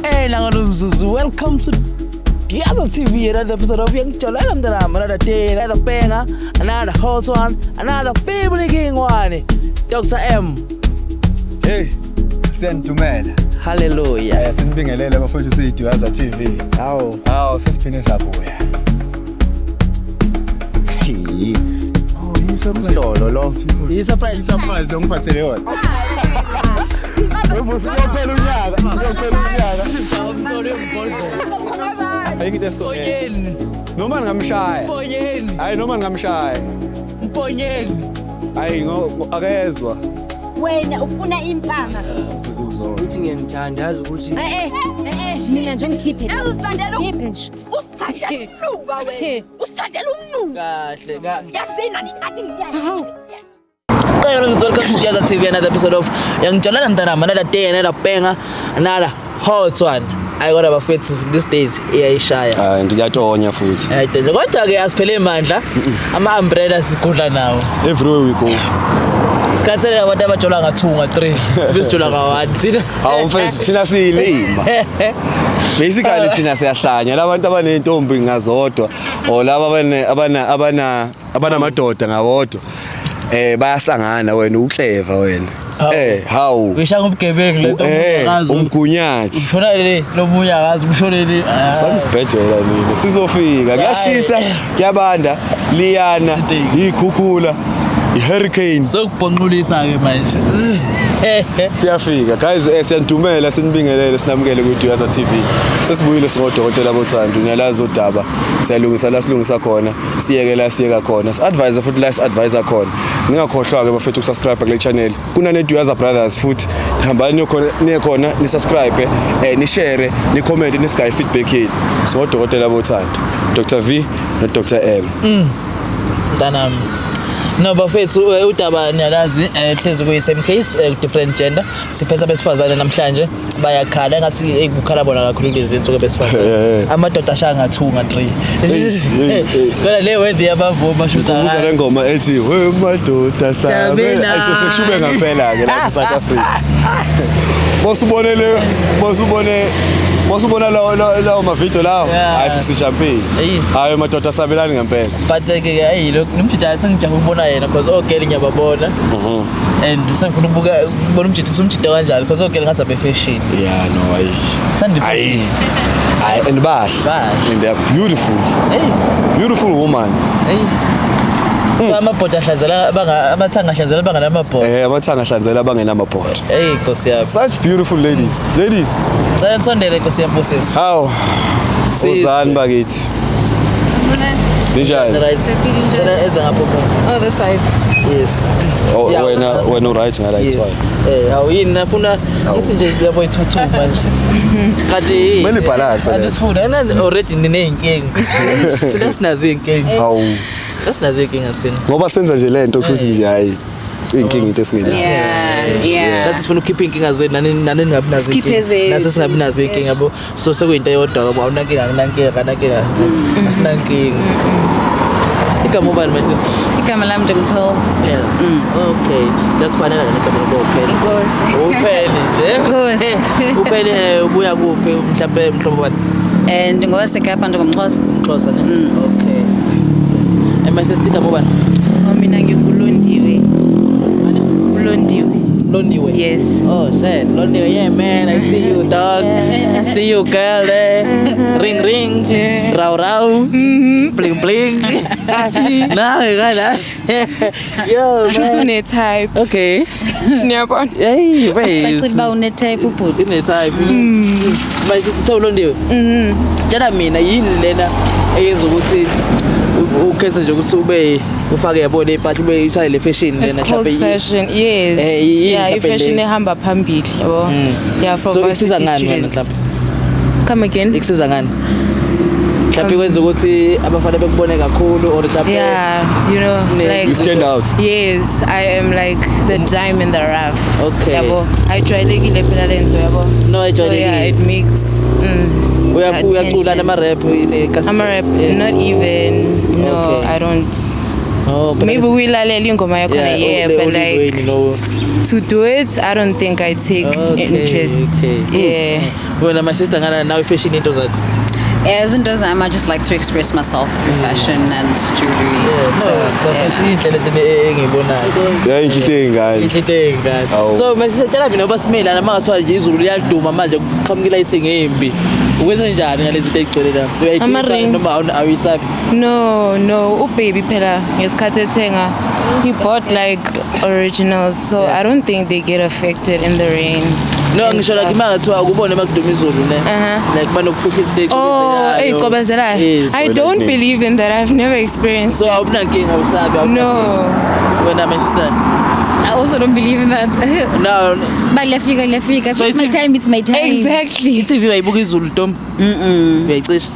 Welcome to the other TV, another episode of Young Chola, another day, another banger, another hot one, another family king one. Dr. M. Hey, sentumela. Hallelujah. Sinibingelele abafowethu siyiDwaza TV. Hawo sesiphine sabuya. Surprise lo. Surprise lo ngiphathele yona. Uyophela unyaka. Ayikho so. Noma ngamshaya. Hayi noma ngamshaya. Mponyeni. Hayi akezwa. Wena ufuna impama. Uthi ngiyanithanda yazi ukuthi Mina nje ngikhiphe. Uzithandela nje. Usithandela umnuka wena. Usithandela umnuka. kahle. Yasina nikathi ngiyaya. Welcome to the other TV, another episode of Young Chola, another day, another banger, another hot one. I got about faith these days iyayishaya. Ngiyatonya futhi. Kodwa ke asiphele mandla ama umbrella sikudla nawo. Everywhere we go. Sikhathele abantu abajola nga2 nga3 sibe sijola nga1 thina. Hawu mfethu thina siyilima. Basically thina siyahlanya labantu abanentombi ngazodwa o laba abanamadoda ngawodwa. Bayasangana wena uclever wena. Hawu. Ngisha ngobugebengu lento umnikazi. Umgunyathi. Ushona le lomuyakazi ushonele. Samsibhedela nini sizofika kuyashisa kuyabanda liyana ikhukhula ihurricane sokubhonqulisa ke manje. Siyafika guys siyantumela sinibingelele sinamukele kuDwaza TV sesibuyile singodokotela bothando niyalazi udaba siyalungisa la silungisa khona siyeke la siyeka khona advisor futhi la advisor khona ningakhohlwa ke bafethu ukusubscribe kule channel kuna Dwaza Brothers futhi hambani nikhona ni subscribe ni share ni comment ni sky feedback yini singodokotela bothando Dr V no Dr M Danam no bafethu udaba niyalazi hlezi kuyi same case different gender siphetha besifazane namhlanje bayakhala ngathi ukukhala bona kakhulu lezi insuku besifazane amadoda ashanga 2 nga3 kodwa le weather yabavuma shutha ngayo le ngoma ethi we madoda sabe ayisekushube ngaphela ke la South Africa Mosubona lawo mavideo lawo ayisijampini hayi madoda sabelani ngempela but ke hayi lo nomjida sengijaha ukubona yena because ogeli ngiyababona and sengifuna ukubona umjida kanjalo because ogeli ngathi abe fashion no hayi thandi fashion and bash and they are beautiful woman so amabhoda ahlanzela abathanga ahlanzela banganamabhoda abathanga ahlanzela bangenamabhoda Nkosi yami such beautiful ladies Cela nisondele Nkosi yami bosses how uzani bakithi Ninjani Cela eza ngapho Oh, this side. Yes wena right ngala ithwa awuyini nafuna uthi nje yabo ithuthu manje kanti mele balance andisifuna already nineyinkinga thina sinazo inkinga hawu sinazo inkinga thina ngoba senza nje lento kushuthi nje hayi inkinga into esingena Yeah. That's funa ukhipha inkinga zenu nani ningabi nazo inkinga nathi singabi nazo inkinga yabo so sekuyinto eyodwa ngoba awunankinga kanankinga asinankinga igama ubani my sister Igama lami Dimple. Okay lakufanele igama lokuphela Inkosi. uphele nje Inkosi. uphele ubuya kuphi mhlawumbe mhlobo bani Ngoba seKapa ngomXhosa. Xhosa ne okay my sister igama ubani Mina ngingulondiwe. Londiwe. Yes. Oh shit, Londiwe. Yeah man, I see you dog. See you girl. Ring ring. Rau rau. Bling bling. Nah, gana. Yo, Should une type. Okay. Niyabona. Hey, wait. Uba une type ubhuti. Ine type. My sister Londiwe. Jana mina yini lena eyenza ukuthi ukhethe nje ukuthi ube ufake yabona impahla ube ushaya le fashion lena mhlawumbe fashion yes yeah fashion ehamba phambili yabo yeah from so isiza ngani wena mhlawumbe come again isiza ngani mhlawumbe kwenza ukuthi abafana bekubone kakhulu or mhlawumbe yeah you know like you stand out yes I am like the dime in the rough okay yabo ayijwayelekile phela lento yabo no ayijwayelekile yeah it makes uyacula nama rap I'm a rap not even no okay. I don't Oh, maybe we lalela ingoma yakho yeah but like to do it, I don't think I take interest. Yeah. When my sister now fashion into that. Izinto zami, I just like to express myself through fashion and jewelry. Yeah, ingane. So masister tshela mina basimela namakathiwa nje izulu liyaduma manje kuqhamukela ithenge embi. Ukwenza njani ngalezi zinto egcwele la? Ama-ring. Noma awisabi? No, ubaby phela ngesikhathi ethenga, he bought like originals, so I don't think they get affected in the rain. No, ngisho like imakathiwa ukubona makuduma izulu ne. Like banokufukisa into ey'cobezelayo. Yes. I don't believe in that. I've never experienced So it. awunankinga awusabi. No. Wena my sister. I also don't believe in that. No. But liyafika. So It's my time, it's my time. Exactly. TV wayibuka izulu Tom? Uyayicisha?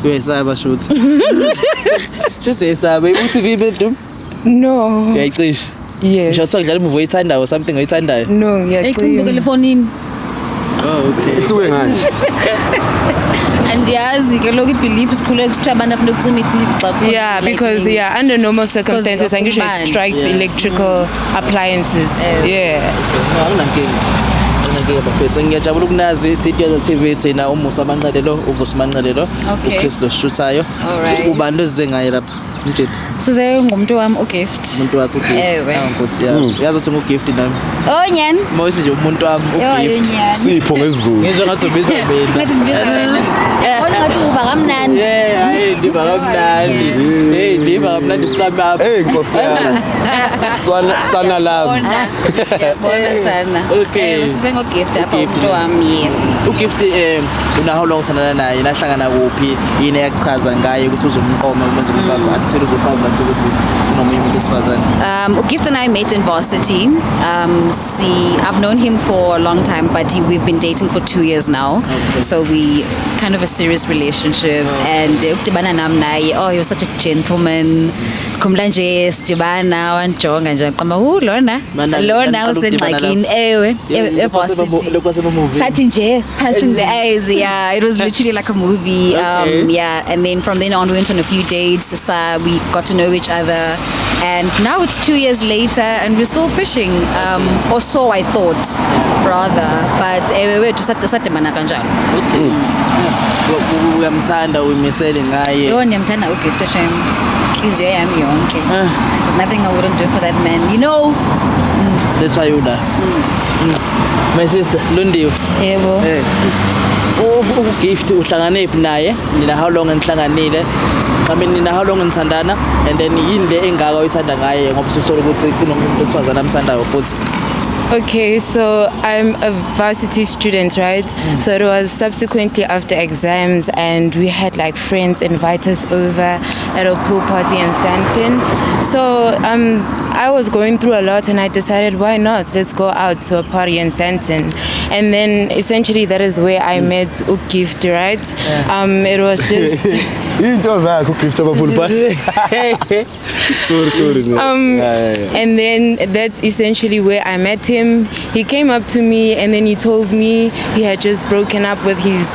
Uyayisaba shothi. Shothi uyayisaba. Ibuka TV bedroom? No. Uyayicisha? Yes. Ngisho kudlala movie oyithandayo or something oyithandayo? No, Eyikhulumukele efonini. Oh, okay. Isuke ngani? Andiyazi ke lokhu ibelief sikhule kusithiwa abantu afuna ukucima i-TV xa kukhona Yeah, because lightning. under normal circumstances, I'm sure it umbani. strikes electrical appliances. Yeah. Anginankinga bafethu. Ngiyajabula ukunazi Sithokoza TV thina uMusa Manqalelo, uVusimanqalelo, Okay. uChris Shuthayo. Alright. Ubani osize ngaye lapha? Mtshela. Size ngumuntu wami ugift. Umuntu wakho uGift. Ewe. Nkosi yami. Uyazi ukuthi ngigift nami. Oh nyani. Mawuthi nje umuntu wami uGift. Sipho ngesiZulu. Ngizwe ngathi ubiza mina. Ngathi ngibiza wena. Yabona ngathi uva kamnandi. Yeah, hey ndiba kamnandi. Hey ndiba kamnandi samapha. Hey Nkosi yami. Sana lami. Yabona sana. Okay. Size ngogift apha uGift. umuntu wami, yes. uGift una how long uthandana naye nahlangana kuphi yini eyakuchaza ngaye ukuthi uzomqoma ukwenza umhlaba until uzofaka nje ukuthi unomunye umuntu esifazane. Gift and I met in varsity. I've known him for a long time, but we've been dating for 2 years now. Okay. So we kind of a serious relationship. And ukudibana nami naye, he was such a gentleman. Khumla nje sidibana wanjonga nje qamba lona usengxakini ewe evarsity. Sathi nje passing the eyes. Yeah, it was literally like a movie. Okay. Yeah, and then from then on we went on a few dates. So we got to know each other, and now it's 2 years later, and we're still pushing. Or so I thought, rather. But we sadibana kanjalo. Okay. Uyamthanda uyimisele ngaye. Yo ndiyamthanda uGift Shem. Inhliziyo yami yonke. There's nothing I wouldn't do for that man. You know. That's why you da. My sister Londiwe. Yebo. uGift uhlangane phi naye? Nina how long nihlanganile? I mean nina how long nithandana and then yini le engaka uyithanda ngaye ngoba usuthola ukuthi kunomuntu esifazana amthandayo futhi. Okay, so I'm a varsity student, right? So it was subsequently after exams, and we had like friends invite us over at a pool party in Sandton. So I was going through a lot, and I decided, why not? Let's go out to a party in Sandton. And then essentially that is where I met uGift, right? It was just Into zakho uGift abaphula bus. Sorry. and then that's essentially where I met him. He came up to me and then he told me he had just broken up with his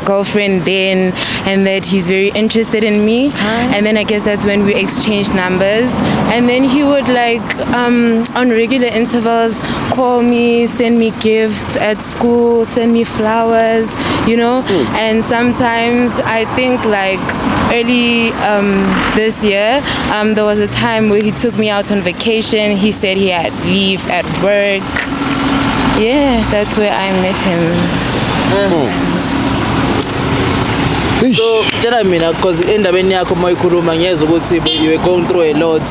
girlfriend then, and that he's very interested in me. And then I guess that's when we exchanged numbers, and then he would like on regular intervals call me, send me gifts at school, send me flowers, you know. And sometimes I think like early this year there was a time where he took me out on vacation. He said he had leave at work. Yeah, that's where I met him. So tshela mina because endabeni yakho mayikhuluma ngiyeza ukuthi you were going through a lot.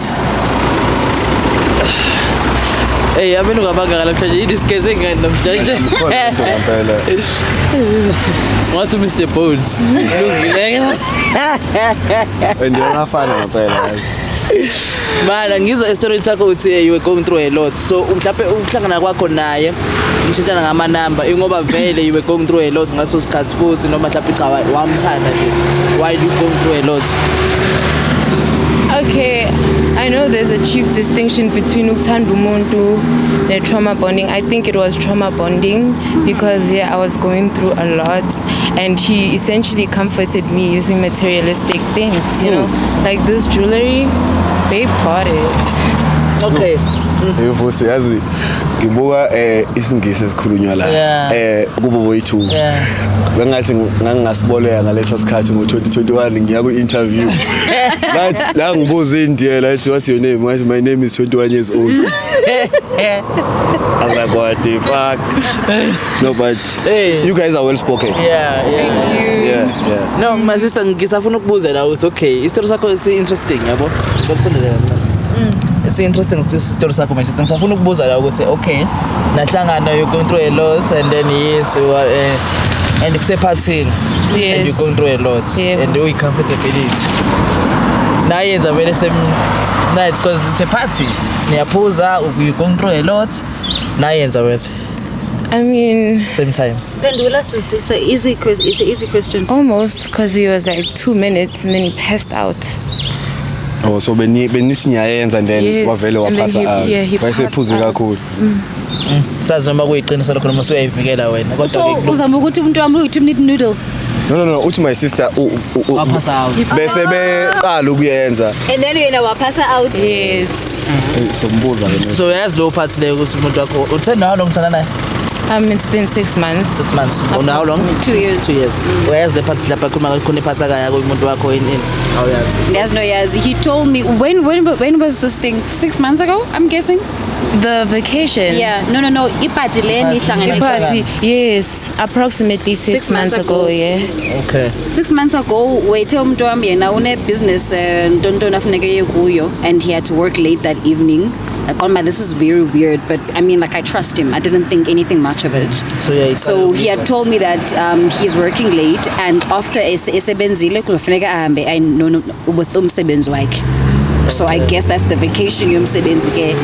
Hey, abantu ngabanga namhlanje idiskeze ngani namhlanje. Ngathi Mr Bones. Lungile. Ndiyafana ngempela. Mara ngizwa istory sakho uthi you were going through a lot. So mhlawumbe ukuhlangana kwakho naye ngishintshana ngama number ingoba vele you were going through a lot ngaso sikhathi futhi noma mhlawumbe cha wamthanda nje. Why you going through a lot? Okay, I know there's a chief distinction between uthanda umuntu and trauma bonding. I think it was trauma bonding because I was going through a lot, and he essentially comforted me using materialistic things, you know, like this jewelry. Babe bought it. Okay. evusi yazi ngibuka isingisi esikhulunywa la kubo boyithu bengathi ngangasiboleka ngalesa sikhathi ngo2021 ngiya ku interview la ngibuza indiyela ethi what's your name my name is 21 years old I'm like what the fuck no but you guys are well spoken yeah no my sister ngisafuna ukubuza la uthi okay isitori sakho interesting yabo it's interesting story sakho my sister ngisafuna ukubuza la ukuthi okay nahlangana you going through a lot and then yes you are and kusephathini and you going through a lot and you comfortability nayenza vele same night because it's a party niyaphuza you going through a lot nayenza vele I mean, same time. Pendula says it's an easy question. Almost, because he was like 2 minutes and then he passed out. Oh, so benithi ngiyayenza and then wavele waphasa out. Wayesephuze kakhulu. Sazi noma kuyiqiniso lokho noma usuyayivikela wena kodwa so uzama ukuthi umuntu wami uyi2 minute noodle. No, uthi my sister waphasa out. Bese beqala ukuyenza. And then yena waphasa out. Yes. So mbuza wena. So yazi lo part le ukuthi umuntu wakho uthanda how long uthanda naye? It's been 6 months. 6 months. Oh, how long? 2 years. 2 years. Where's the parts lapha khona parts akaya kumuntu wakho in how yazi? There's no yazi. He told me when was this thing? 6 months ago, I'm guessing. The vacation. Yeah. No. Ipati le nihlangana. Ipati. Yes. Approximately 6 months ago. Yeah. Okay. 6 months ago, wethe umuntu wami yena une business ntonto afuneke kuyo and he had to work late that evening. This is very weird, but I mean, like I trust him. I didn't think anything much of it. So he had told me that he's working late, and after esebenzile kuzofuneka ahambe with umsebenzi wakhe. So I guess that's the vacation yomsebenzi ke.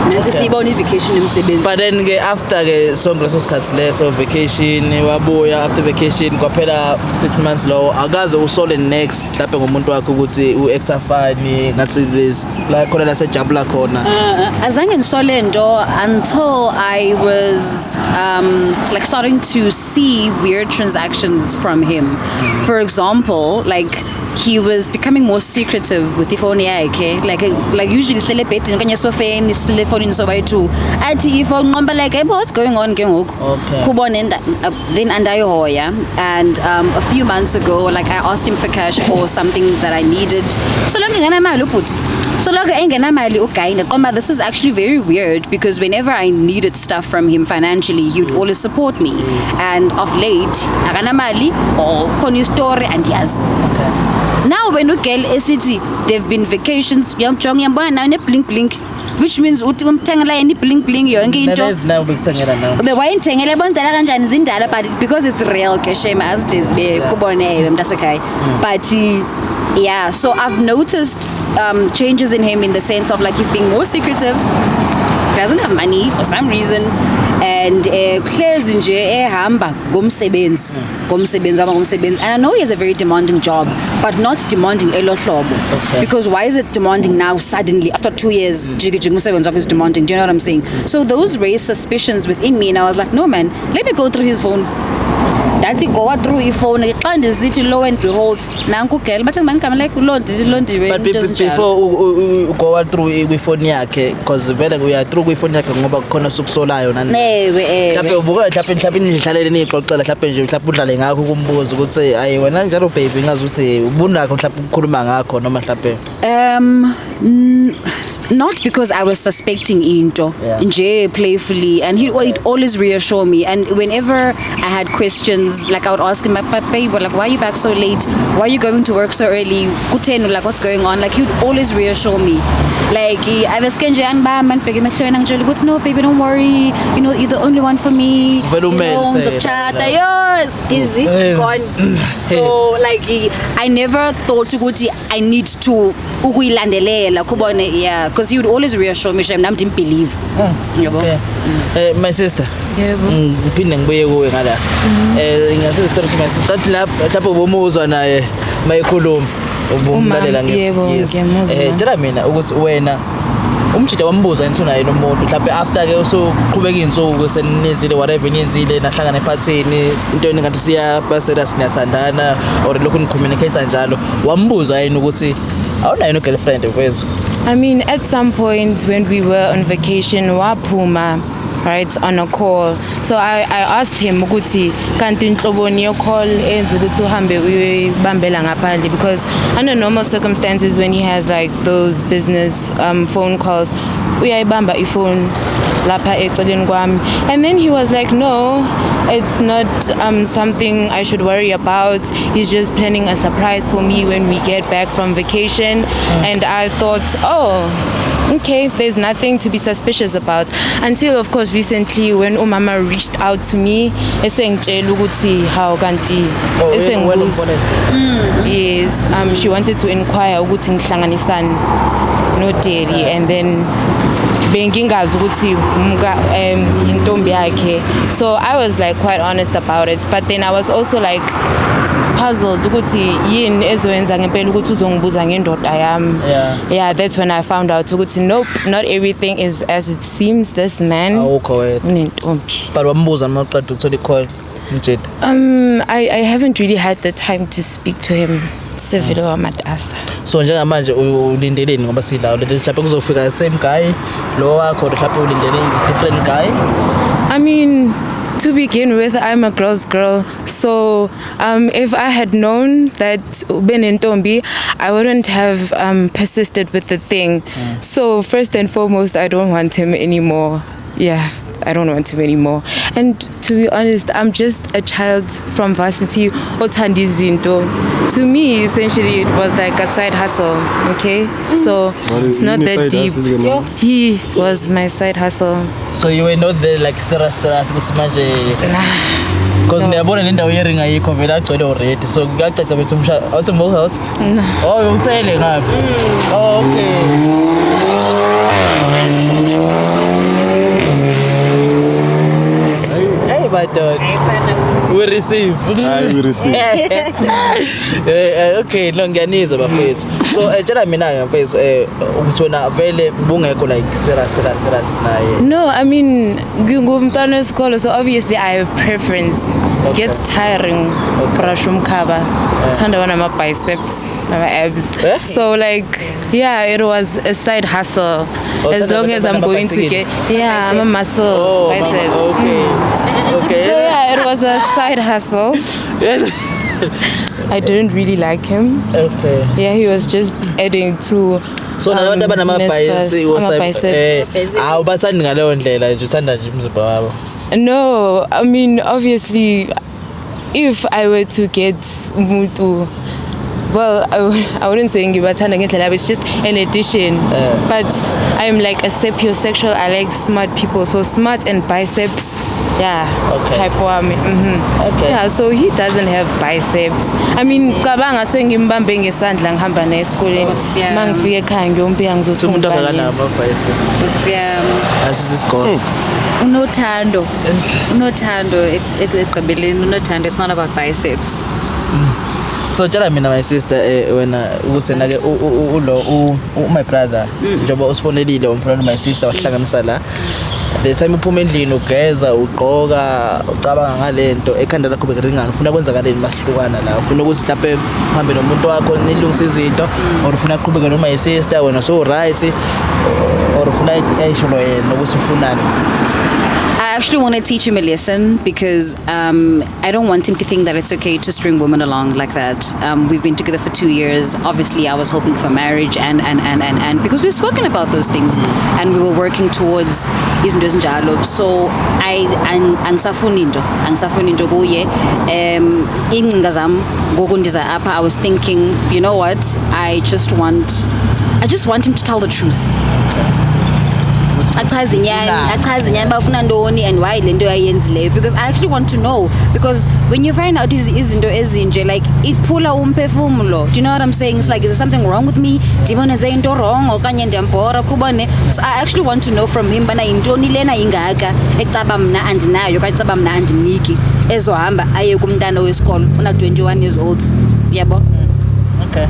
Vacation but then after sonke leso sikhathi leso vacation wabuya after vacation kwaphela 6 months lo akaze usole next lapha ngomuntu wakhe ukuthi uextra fine ngathi la khona la sejabula khona azange ngisole nto until I was like starting to see weird transactions from him. For example, like he was becoming more secretive with ifoni yakhe like usually sile bed kanye sofeni sile phone so bayitu athi ifoni nqomba like what's going on ke ngoku kubona then andayihoya and a few months ago like I asked him for cash for something that I needed so lonke ngenamali ubhuti so lonke engenamali ugayina qomba this is actually very weird because whenever I needed stuff from him financially he would always support me and of late akanamali or khona story and yes now when ugel city they've been vacations yamjonga yambona nayo ne blink which means uthi umthengela any blink yonke into now bekuthengela now bewayithengele bondala kanjani zindala but because it's real ke shame as this be kubone mntasekhaya but yeah so I've noticed changes in him in the sense of like he's being more secretive, doesn't have money for some reason and hlezi nje ehamba ngomsebenzi and I know he has a very demanding job but not demanding elohlobo because why is it demanding now suddenly after 2 years jiggy umsebenzi wakhe is demanding, do you know what I'm saying? So those raised suspicions within me and I was like no man, let me go through his phone. That go through his phone xa ndisithi lo and behold nanku girl bathi ngibangikama like londiwe but before go through ifoni yakhe because vele uya through ifoni yakhe ngoba khona sukusolayo nani mhlawumbe ubuka mhlawumbe nihlalele nixoxela mhlawumbe nje mhlawumbe udlale ngakho kumbuzo ukuthi ayi wena njalo baby ngazi ukuthi ubunakho mhlawumbe ukukhuluma ngakho noma mhlawumbe not because I was suspecting into nje playfully and he'd always reassure me and whenever I had questions like I would ask him but babe like why are you back so late, why are you going to work so early kutheni like what's going on, like he'd always reassure me like I was nje angibamba ndibheke emehlweni angitshela ukuthi no baby don't worry you know you're the only one for me ngizokutshata yo easy gone so like I never thought ukuthi I need to ukuyilandelela kubone because he would always reassure me nami didn't believe yabo my sister yebo ngiphinde ngibuye kuwe ngala ngiyasiza story my sister athi lapho bomuzwa naye mayikhuluma ubumlalela ngithi tshela mina ukuthi wena umjida wambuza into naye nomuntu mhlawumbe after ke usoqhubeka insuku senenzile whatever niyenzile nahlangana ephathini into engathi siyabasela sinathandana or lokho nicommunicate njalo wambuza yena ukuthi awunayo no girlfriend mfethu I mean, at some point when we were on vacation, wapuma, right, on a call. So I asked him, ukuthi kanti nhloboni yo call enza ukuthi uhambe uyibambela ngaphandle, because under normal circumstances when he has like those business phone calls, uyayibamba ifone lapha eceleni kwami. And then he was like, no, it's not something I should worry about. He's just planning a surprise for me when we get back from vacation. And I thought, oh, okay, there's nothing to be suspicious about. Until, of course, recently when umama reached out to me, esengitshela ukuthi how kanti esengibuza. Yes, she wanted to inquire ukuthi ngihlanganisani no dairy, and then bengingazi ukuthi intombi yakhe. So I was like quite honest about it, but then I was also like puzzled ukuthi yini ezoyenza ngempela ukuthi uzongibuza ngendoda yami. Yeah, that's when I found out ukuthi nope, not everything is as it seems. This man unentombi. But wambuza maqeda ukuthola i-call mjeda. I haven't really had the time to speak to him. Sevilo wamatasa. So njengamanje ulindeleni ngoba silawo mhlawumbe kuzofika the same guy lo wakho mhlawumbe ulindele different guy? I mean, to begin with, I'm a girl's girl, so if I had known that Benentombi, I wouldn't have persisted with the thing. So first and foremost, I don't want him anymore. Yeah, I don't want him anymore. And to be honest, I'm just a child from varsity othanda izinto. To me, essentially, it was like a side hustle, okay? So it's not that deep. He was my side hustle. So you were not there like serious ukuthi manje because ngiyabona le ndawo yeringa yikho vele agcwele already, so kuyaceda bethi umshado awuthi mo house. Oh, usele ngapha. Oh, okay. But we receive. We receive. Okay, lo ngiyanizwa bafethu. So tshela mina mfethu ukuthi wena vele bungekho like serious naye. No, I mean ngumntwana wesikole, so obviously I have preference. It gets tiring. Brush umkhaba. Thanda wana ama biceps, ama abs. So like yeah, it was a side hustle. As long as I'm going to get I'm a muscles, biceps. Okay. So yeah, it was a side hustle. I didn't really like him. Okay. Yeah, he was just adding to. So nabantu abanama biceps awubathandi ngaleyo ndlela nje, uthanda nje umzimba wabo. No, I mean obviously if I were to get umuntu, well, I wouldn't say ngibathanda ngendlela, it's just an addition. But I'm like a sapiosexual. I like smart people, so smart and biceps. Yeah, type wami. Okay. Yeah, so he doesn't have biceps. I mean, cabanga sengimbambe ngesandla ngihamba naye esikoleni. Mangifike ekhaya ngiyomphiya ngizothi umuntu akanabo biceps. Asisisikole. Unothando ekugqibeleni, unothando, it's not about biceps. So tshela mina my sister wena ukusena ke my brother njengoba usifonelile umfana my sister wahlanganisa la the time uphuma endlini ugeza ugqoka ucabanga ngalento ekhanda lakho bekuringana ufuna kwenza kanini masihlukana la ufuna ukuthi mhlawumbe uhambe nomuntu wakho nilungise izinto or ufuna uqhubeka noma my sister wena so right or ufuna ayisho lo yena ukuthi ufunani. I actually want to teach him a lesson because I don't want him to think that it's okay to string women along like that. We've been together for 2 years. Obviously, I was hoping for marriage and because we've spoken about those things and we were working towards izinto ezinjalo. So angisafuni into kuye ingcinga zami ngokundiza apha. I was thinking, you know what? I just want him to tell the truth. Achaze inyani bafuna ndoni and why lento ayenzileyo, because I actually want to know, because when you find out izinto ezinje, like iphula umphefumulo. Do you know what I'm saying? It's like, is there something wrong with me? Ndibona nze into wrong okanye ndiyambora kubone. So I actually want to know from him bana yintoni lena ingaka ecaba mna andinayo okanye ecaba mna andimniki ezohamba aye kumntana wesikolo una 21 years old. Yabo. Okay.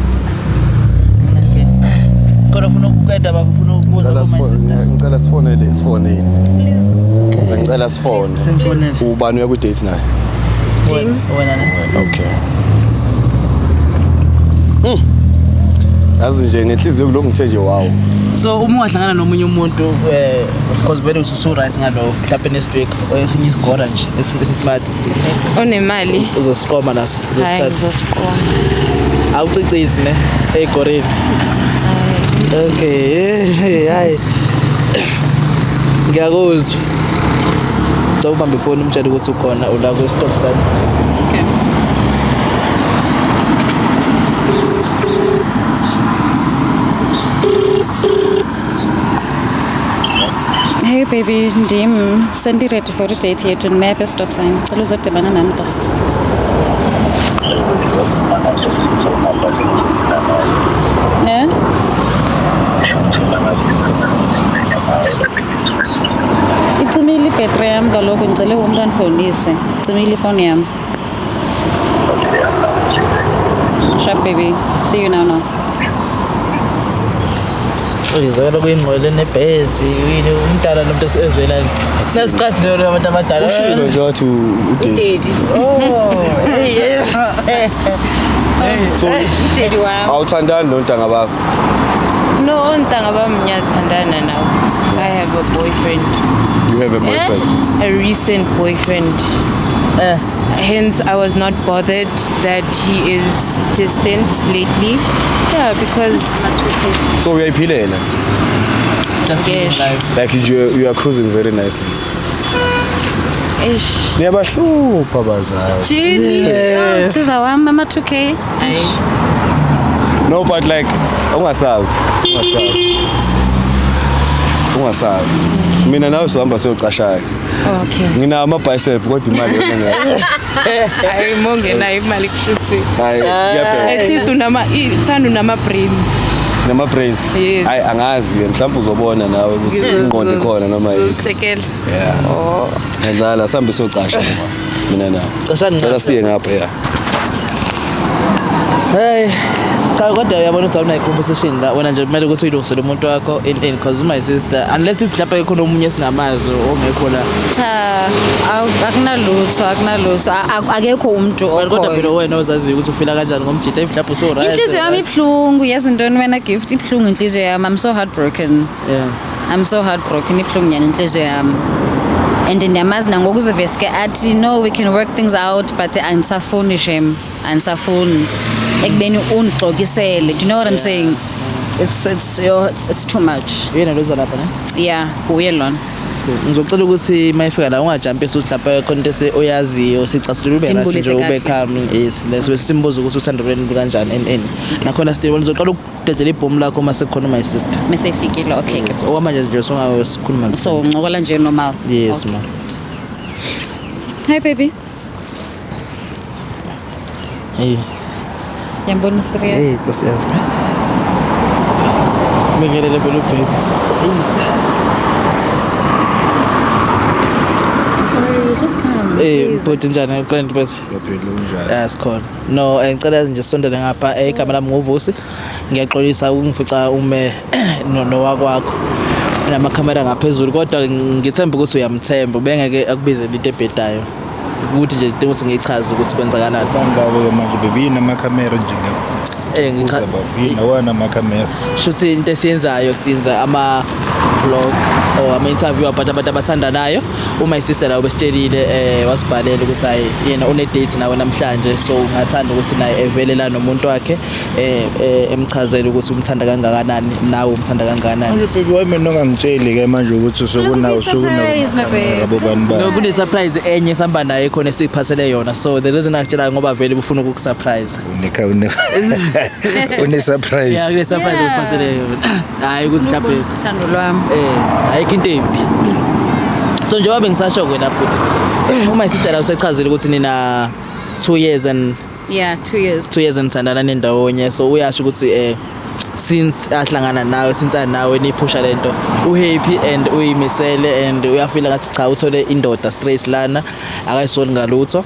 Kodwa ufuna ukuyeda bafuna ukubuza my sister. Ngicela sifone. Please. Ngicela sifone. Ubani uya ku date naye? Wena. Okay. yazi nje ngenhliziyo kuloko ngithe nje wow. So uma ungahlangana nomunye umuntu because vele ususu right ngalo mhlawumbe next week esinye isigora nje esismart Onemali. uzosiqoma naso Hayi, uzosithatha ngizosiqoma. awucicisi ne egoreni. Okay hayi ngiyakuzwa ubambe ifoni umtshela ukuthi ukhona ula ku stop sign. Okay. Hey baby, ndim sendi ready for a date yethu nimephe stop sign. Cela uzodibana nami torho. Yeah? Icimile ibhetri yami kaloku ngicele umntu andifowunise. Icimile ifoni yami. Sharp baby. See you now. Uyizakala kuyingqwele nebhesi yini umntana nomuntu ezwela sesiqasi lelo abantu abadala Ushilo nje wathi udate. So Udade wami. awuthandani nontanga bakho? No, ontanga bami ngiyathandana nawo. I have a boyfriend. You have a boyfriend. A recent boyfriend. Hence, I was not bothered that he is distant lately. Yeah, because So uyayiphilela. just Yes. Like you are cruising very nicely. ish. Niyabashupha bazali. Chini. Siza wami mama 2K. No, but like ungasabi. Mina nawe sohamba siyocashaya. Okay. Ngina ama bicep kodwa imali yona ngeke. Hayi mongenayo imali kushuthi. Hayi At ngiyabheka. least ithanda unama brains. Nama brains. Yes. Hayi angazi mhlawumbe uzobona nawe ukuthi ingqondo ikhona noma yini. Uzosichekela. Yeah. Ngidlala sambe siyocasha mina nawe. Cashani Cela siye ngapha ya. hey cha kodwa uyabona ukuthi awunayo conversation la wena nje kumele ukuthi uyilungisele umuntu wakho in because my sister unless if lapha ekhona omunye esingamazi ongekho la Cha, akunalutho. Akekho umuntu kodwa phela okhoyo. wena ozaziyo ukuthi ufila kanjani ngomjita if lapho so right. Inhliziyo yami ibhlungu, yazi intoni wena gift ibhlungu inhliziyo yami. I'm so heartbroken. Yeah. I'm so heartbroken ibhlungu yana inhliziyo yami. And ndiyamazi nangoku uzoveske athi no we can work things out but anisafuni shem. Anisafuni. Ekubeni ungixokisele. Do you know what I'm saying? It's too much. Yena lozo lapha ne. Yeah, kuye lona. Ngizocela ukuthi mayifika la ungajump esuthi lapha content oyaziyo sicasile ube right nje ube calm yes leso simbuza ukuthi uthanda rent kanjani and nakhona still uzoqala ukudedela ibhomu lakho mase khona my sister. Mesefikile okay ke. Okwamanje nje songawe sikhuluma. So uncokola nje normal. Yes Okay. ma. Hi baby. Hey. Yambona serious. Hey, Nkosi yami. Mengelele phela baby. Just come. But njani grand boss? Yaphela unjani? Yes khona. No, ngicela nje sondele ngapha igama lami ngovusi. Ngiyaxolisa ukungifica ume no wakwakho. Nama camera ngaphezulu kodwa ngithemba ukuthi uyamthemba ubengeke akubizele into ebhedayo. Ukuthi nje into ukuthi ngichaze ukuthi kwenzakalani. Bangabe manje bebina amakhamera nje Ngichaza ngiyabafina wana amakhamera shuthi into esiyenzayo sinza ama vlog or ama interview abantu abathandanayo. My sister la ubesitshelile wasibhalela ukuthi hayi yena une date nawe namhlanje so ngathanda ukuthi naye evelela nomuntu wakhe emchazela ukuthi umthanda kangakanani nawe umthanda kangakanani. manje baby wami nongangitsheli ke manje ukuthi usukunawo Surprise, my babe. abobani ba No kune surprise enye sihamba naye khona esiphasele yona so the reason akutshela ngoba vele ufuna ukukusurprise. une surprise Yeah kune surprise ukuphasele yona. Hayi ukuthi mhlawumbe Uthando lwami. ayikho into embi. So njengoba ngisasho kwena futhi my sister la usechazile ukuthi nina 2 years and Yeah, 2 years. 2 years nithandana nendawonye so uyasho ukuthi since ahlangana nawe since nawe niphusha lento uhappy and uyimisele and uyafila ngathi cha uthole indoda stress lana akayisoli ngalutho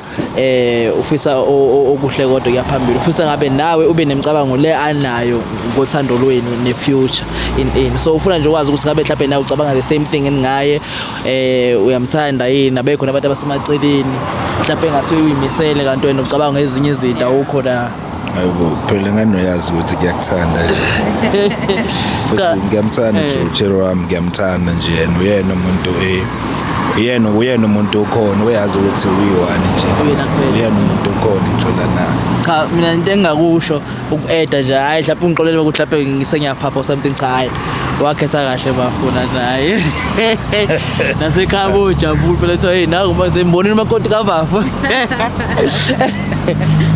ufisa okuhle kodwa kuyaphambili ufisa ngabe nawe ube nemicabango le anayo ngothando lwenu ne future in so ufuna nje ukwazi ukuthi ngabe mhlawumbe nawe ucabanga the same thing ngaye uyamthanda yini abekho nabantu abasemaceleni mhlawumbe ngathi uyimisele kanti wena ucabanga ezinye izinto awukho la. Hayibo phela nganoyazi ukuthi kuyakuthanda nje. Futhi ngiyamthanda nje uchero wami ngiyamthanda nje and uyena umuntu uyena umuntu okhona uyazi ukuthi uyiwani nje. Uyena umuntu okhona njola na. Cha mina into engakusho uku-eda nje hayi mhlawumbe ungixolele ukuthi mhlawumbe ngisengiyaphapha or something cha hayi wakhetha kahle bafuna naye nasekhaya ujabule phela ethi hey naku manje mbonile umakoti kaVafa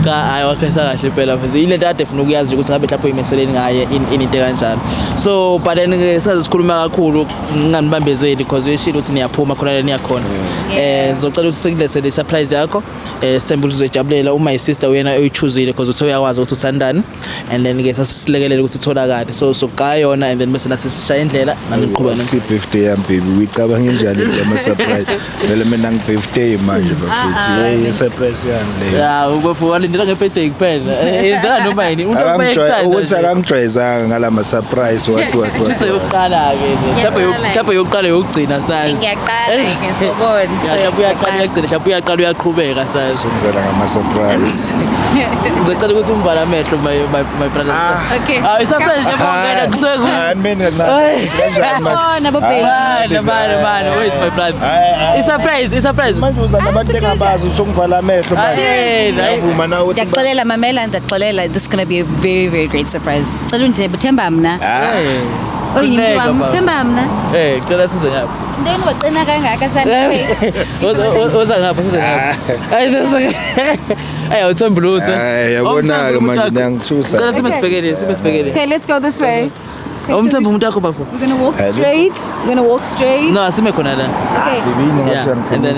cha hayi wakhetha kahle phela manje ile nto ade ufuna ukuyazi ukuthi ngabe mhlawumbe uyimeseleni ngaye into kanjalo so but then sazikhuluma kakhulu nginganibambezeli because uyishilo ukuthi niyaphuma khona la niyakhona ngizocela ukuthi sekulethele surprise yakho sithemba ukuthi uzojabulela uma isister uyena oyichoosile because uthe uyakwazi ukuthi uthandani and then ke sasilekelele ukuthi utholakale so gayona and then bese nathi sishaya indlela naniqhubana si birthday yami baby uyicabanga njani le surprise vele mina ngi birthday manje bafuthi hey surprise yami le ya ubepho walindela ngebirthday kuphela yenza noma yini ukuthi akangijwayezanga ngala surprise what Shitha yokuqala ke mhlawumbe yokuqala yokugcina sazi ngiyaqala ngisobona mhlawumbe uyaqala uyagcina mhlawumbe uyaqala uyaqhubeka sazi ngizela ngama surprise ngicela ukuthi umvala amehlo my brother okay surprise yabongena kusuke mina kanjani oh nabo baby bani wait my brother i surprise manje uza nabantu engabazi usungivala amehlo manje ngiyavuma nawe uthi ngiyaxolela mamela ngiyaxolela this is going to be a very very great surprise cela undithemba mina oyini wami themba mina ngicela size ngapha ndeni waqina kangaka sana oza ngapha size ngapha ayi uthemba lutho yabona ke manje ngiyangisusa ngicela sibesibhekele okay let's go this way umthemba umuntu wakho bafo we're going to walk straight no asime khona la okay bibini ngathi and then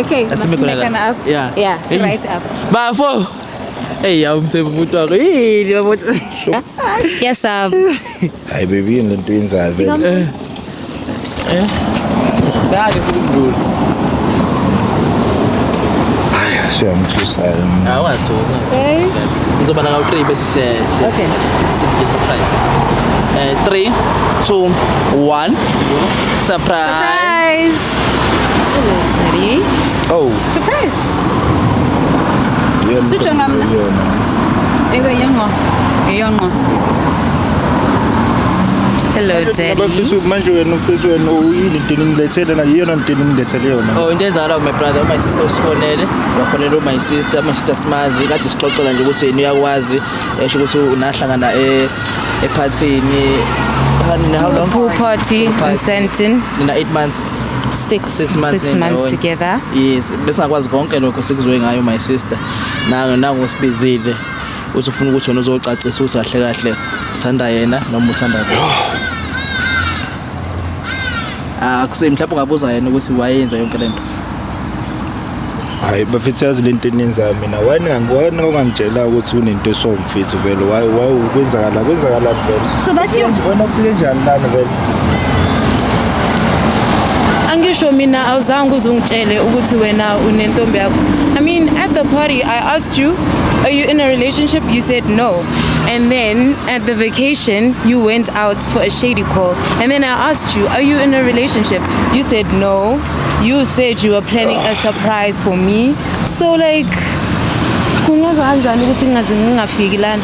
okay asime khona la up yeah right up bafo hey umthemba umuntu wakho yini babo yes hayi baby into yenzayo vele dale kudlula siyamthusa awathuka ngizoba na u3 bese okay sibe surprise 3 2 1 surprise hello daddy oh surprise sucho ngamna ewe yongo hello daddy bafisa manje wena ufethu wena uyini into ngilethele na yiyona into ngilethele yona into enzakala my brother my sister usifonele wafonela my sister simazi kade sixoxela nje ukuthi yena uyakwazi esho ukuthi unahlangana ephathini how long pool party in Sandton nina 8 months 6 months together yes bese ngakwazi konke lokho sikuzwe ngayo my sister nangu sibizile usufuna ukuthi wena uzocacisa ukuthi kahle uthanda yena noma uthanda akuse mhlawumbe ungabuza yena ukuthi wayenza yonke lento hayi bafitha yazi lento enenza mina wena ongangitshela ukuthi unento esomfithu vele why ukwenzakala vele so that's you wena ufike njani lana vele angisho mina awuzange uzungitshele ukuthi wena unentombi yakho I mean at the party I asked you are you in a relationship you said no and then at the vacation you went out for a shady call and then I asked you are you in a relationship you said no you said you were planning a surprise for me so like kungaza kanjani ukuthi ngingafiki lana.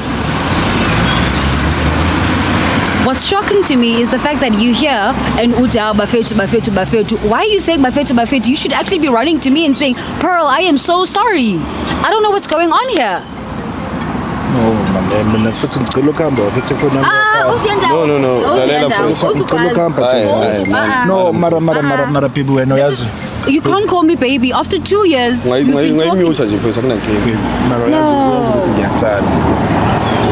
What's shocking to me is the fact that you hear and uta bafetu. Why are you saying bafetu? You should actually be running to me and saying, Pearl, I am so sorry. I don't know what's going on here. No, man, futhi ngicela ukuhamba futhi phone no mara people wena uyazi you can't call me baby after 2 years you've been talking nje mfethu akunankinga mara uyazi ngiyakuthanda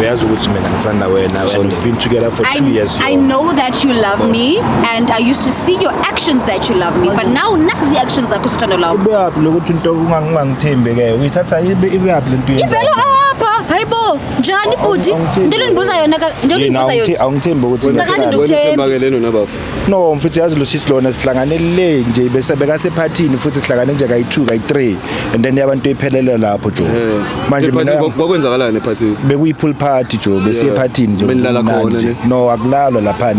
uyazi ukuthi mina ngithanda wena and we've been together for 2 years I know that you love me and I used to see your actions that you love me but now nazi actions zakho uthanda lakho ibe happy lokuthi into ungangithembe ke uyithatha ibe happy lento yenza ivela apha hayibo njani buti into lenibuza yona awungithembi ukuthi wena ke leno nabafu no mfethu yazi lo sisi lona sihlanganele nje bese bekasephathini futhi sihlangane nje kayi2 kayi3 and then yabantu iphelele lapho jo manje mina kwakwenzakalani ephathini bekuyipool party jo bese ephathini nje benilala khona ne no akulalwa lapha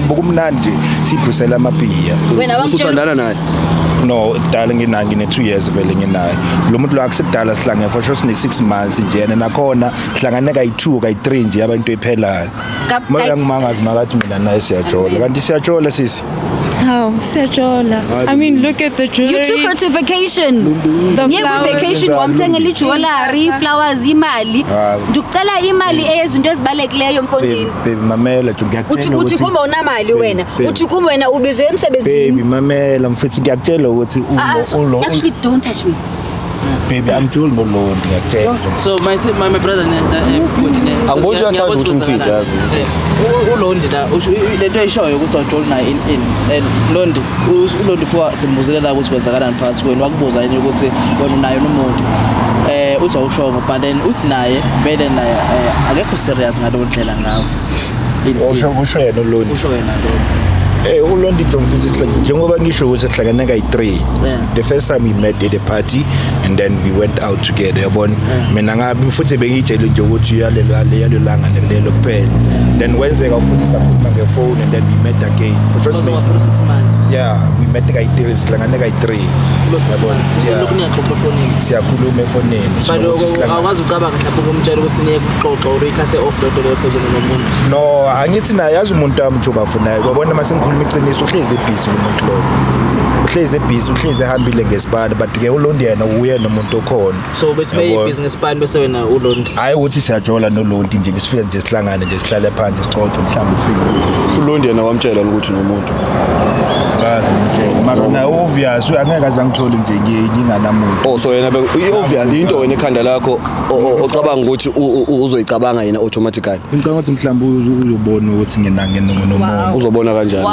bokumnandi siphusela amabhiya wena usuthandana naye no dala ngine 2 years vele nginaye lo muntu lo akusedala sihlange for sure sine 6 months nje and nakhona hlangane kayi2 kayi3 nje abantu ephelayo manje ngimangazi makathi mina naye siyajola kanti siyajola sisi How? Sejola. I mean, look at the jewelry. You took her to vacation. The Yeah, flowers. vacation wamthengela ijewelry, flowers, imali. Ndikucela imali eyezinto ezibalulekileyo Mfondini. baby mamela ngiyakutshela Uthi kuma unamali wena. Uthi kuma wena ubizwe emsebenzini. baby mamela mfethu ngiyakutshela ukuthi ulo Actually, don't touch me. baby amjuli nolo ngiyakutshela So my brother Angiboni uyathanda ukuthi umthinte yazi. uLondi la lento ayishoyo ukuthi awujoli naye in Londi uLondi fuwa simbuzelela ukuthi kwenzakalani phakathi kwenu wakubuza yini ukuthi wena unayo nomuntu uthi awushongo but then uthi naye vele naye akekho serious ngalo ndlela ngawo usho yena uLondi usho wena lo uLondi mfethu njengoba ngisho ukuthi sihlangane kayi3 the first time we met at a party and then we went out together yabona mina ngabe futhi bengitshela nje ukuthi yalelanga lelo kuphela then wenzeka futhi sakhuluma ngefone and then we met again for just 6 months yeah we met kayi3 sihlangane kayi3 yabona lokhu niyaxoxa efonini siyakhuluma efonini but awukwazi ucabanga mhlawumbe ukumtshela ukuthi niye kuxoxa or ikhathe off leto leyo phezulu nomuntu no angithi naye yazi umuntu wami nje obafunayo kwabona mase ngikhuluma iqiniso uhlezi ebhizi umuntu lo uhlezi ebhizi uhlezi ehambile ngesipani but ke uLondi yena uye nomuntu okhona so bethi beyibusiness plan bese wena uLondi hayi ukuthi siyajola noLondi nje besifike nje sihlangane nje sihlale phansi sicoce mhlawumbe uLondi yena wamtshela ukuthi unomuntu akazi ngitshela mara na obvious angeke aze angithole nje nginganamuntu so yena obvious into wena ekhanda lakho ocabanga ukuthi uzoyicabanga yena automatically ngicabanga ukuthi mhlawumbe uzobona ukuthi nomuntu uzobona kanjani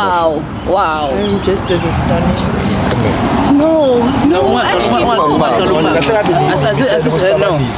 Wow. I'm just as astonished.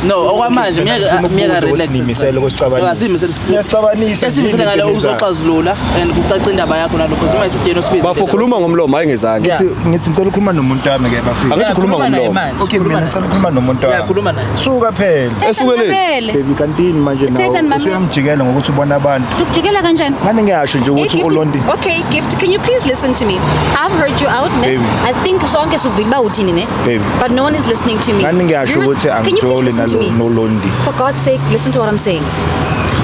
no okwamanje miyeka relax nimisele kwesicabanisa simisele ngale uzoxazulula and kucaca indaba yakho nalokho uma isisteno space bafokhuluma ngomlomo hayi ngezandla ngithi ngicela ukukhuluma nomuntu wami ke bafika angithi khuluma ngomlomo okay mina ngicela ukukhuluma nomuntu wami khuluma naye suka phela Esukelele. baby kantini manje Thetha nawo usuyangijikela ngokuthi ubona abantu Tukujikela kanjani? ngani ngiyasho nje ukuthi uLondi Okay, Gift, can you please listen to me? I've heard you out, ne? Baby. I think sonke suvila uthini, ne? Baby. But no one is listening to me. ngani ngiyasho ukuthi Can you please angijoli listen to me? noLondi For God's sake, listen to what I'm saying.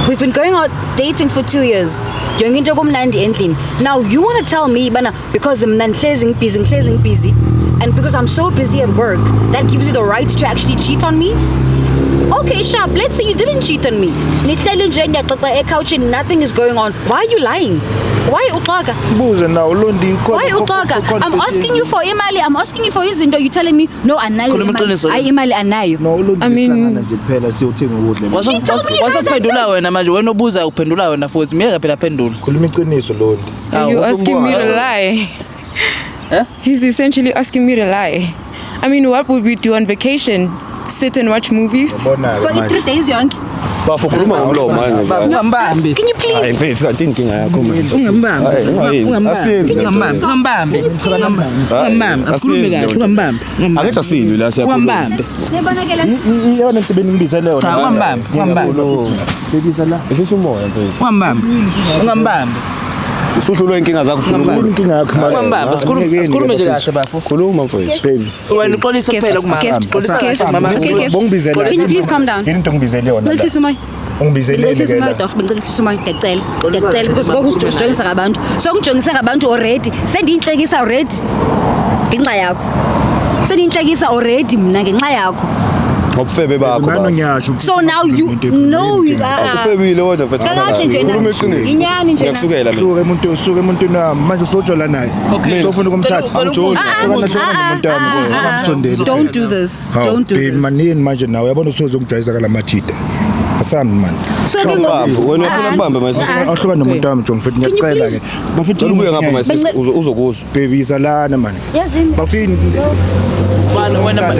We've been going out dating for 2 years. Yonke into kumnandi endlini. Now you want to tell me bana because I'm busy, and because I'm so busy at work, that gives you the right to actually cheat on me? Okay, sharp. Let's say you didn't cheat on me. Nihleli nje ngiyaxoxa e-couch and nothing is going on. Why are you lying? Why uxoka? buze nawo uLondi Why uxoka? I'm asking you for imali. I'm asking you for izinto. You telling me no anayo Khuluma iqiniso. imali. Ay imali anayo. no uLondi I mean- sihlangana nje kuphela siyothenga ukudla She told me you guys wasaphendula had wena manje wena ubuza uphendula wena futhi miyeka phela phendula khuluma iqiniso Londi Are you asking me to lie? Eh? He's essentially asking me to lie. I mean, what would we do on vacation? Sit and watch movies? bona For 3 days yonke. bafokhuluma ngomlomo hayi ngezandla ungambambi Can you please? hayi mfethu kanti inkinga yakho manje ungambambi asikhulume kahle ungambambi angithi asilwi la siyakhuluma ungambambi Nebonakela. iyona into beningibizele yona cha ungambambi bebisa la ehlisa umoya mfethu ungambambi usuhlulwe inkinga zakho ufuna ukhuluma ukubona inkinga yakho manje ungambambi sikhulume nje kahle bafo khuluma mfethu baby wena uxolisa kuphela kumama Gift. xolisa Gift. kahle mama Okay, Gift. bongibizela Can you please calm down? yini into ngibizele yona la Ngihlisa umoya. ungibizele Ngihlisa umoya ke doch, ngicela umoya ngiyacela because ngokusijongisa ngabantu. Sokujongisa ngabantu already. Sendiyinhlekisa already. Ngenxa yakho. Sendiyinhlekisa already mina ngenxa yakho. ngobufebe bakho ngani ngiyasho So now you know you are. ufebile kodwa mfethu Kakade nje khuluma na. iqiniso Inyani nje na. ngiyakusukela mina suke emuntwini wami manje sojola naye sofuna ukumthatha angijoli umuntu wami ngamsondela Don't do this. Don't do this. manini manje nawe yabona usozongijwayisa kala majida asambi man So ke Bambi, wena ufuna kubamba my sister awuhluka nomuntu wami John mfethu ngiyacela ke bafithu cela ubuye ngapha my sister uzokuzwa baby izalana man yazini. bafini wena